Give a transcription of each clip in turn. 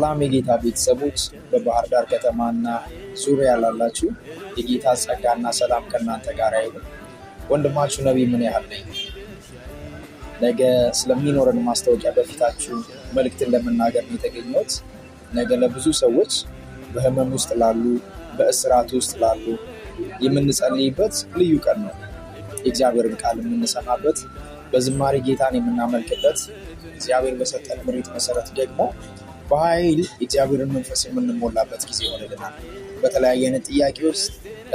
ሰላም የጌታ ቤተሰቦች በባህር ዳር ከተማና ዙሪያ ላላችሁ የጌታ ጸጋና ሰላም ከእናንተ ጋር ይሁን። ወንድማችሁ ነቢይ ምን ያህል ነኝ። ነገ ስለሚኖረን ማስታወቂያ በፊታችሁ መልእክትን ለመናገር ነው የተገኘሁት። ነገ ለብዙ ሰዎች በህመም ውስጥ ላሉ፣ በእስራት ውስጥ ላሉ የምንጸልይበት ልዩ ቀን ነው። የእግዚአብሔርን ቃል የምንሰማበት፣ በዝማሬ ጌታን የምናመልክበት፣ እግዚአብሔር በሰጠን ምሪት መሰረት ደግሞ በኃይል የእግዚአብሔርን መንፈስ የምንሞላበት ጊዜ ይሆንልናል። በተለያየ አይነት ጥያቄ ውስጥ፣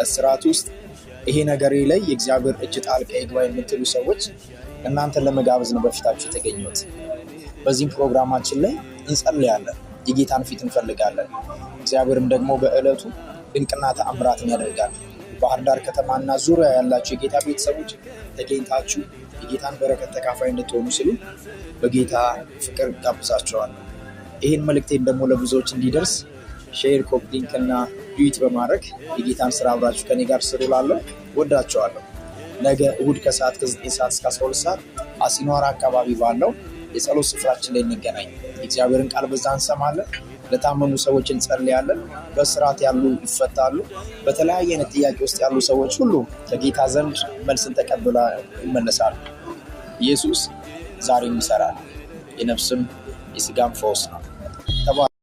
እስራት ውስጥ ይሄ ነገሬ ላይ የእግዚአብሔር እጅ ጣልቃ ይግባ የምትሉ ሰዎች እናንተን ለመጋበዝ ነው በፊታችሁ የተገኘሁት። በዚህም ፕሮግራማችን ላይ እንጸልያለን፣ የጌታን ፊት እንፈልጋለን። እግዚአብሔርም ደግሞ በዕለቱ ድንቅና ተአምራትን ያደርጋል። ባህር ዳር ከተማና ዙሪያ ያላችሁ የጌታ ቤተሰቦች ተገኝታችሁ የጌታን በረከት ተካፋይ እንድትሆኑ ሲሉ በጌታ ፍቅር ጋብዛችኋለሁ። ይህን መልእክቴን ደግሞ ለብዙዎች እንዲደርስ ሼር፣ ኮፒ ሊንክ እና ዱዊት በማድረግ የጌታን ስራ አብራችሁ ከኔ ጋር ስሩ። ላለሁ ወዳችኋለሁ። ነገ እሁድ ከሰዓት ከ9 ሰዓት እስከ 12 ሰዓት አሲኗራ አካባቢ ባለው የጸሎት ስፍራችን ላይ እንገናኝ። የእግዚአብሔርን ቃል በዛ እንሰማለን። ለታመሙ ሰዎች እንጸልያለን። በስራት ያሉ ይፈታሉ። በተለያየ አይነት ጥያቄ ውስጥ ያሉ ሰዎች ሁሉ ከጌታ ዘንድ መልስን ተቀብላ ይመለሳሉ። ኢየሱስ ዛሬም ይሰራል። የነፍስም የስጋም ፈውስ ነው።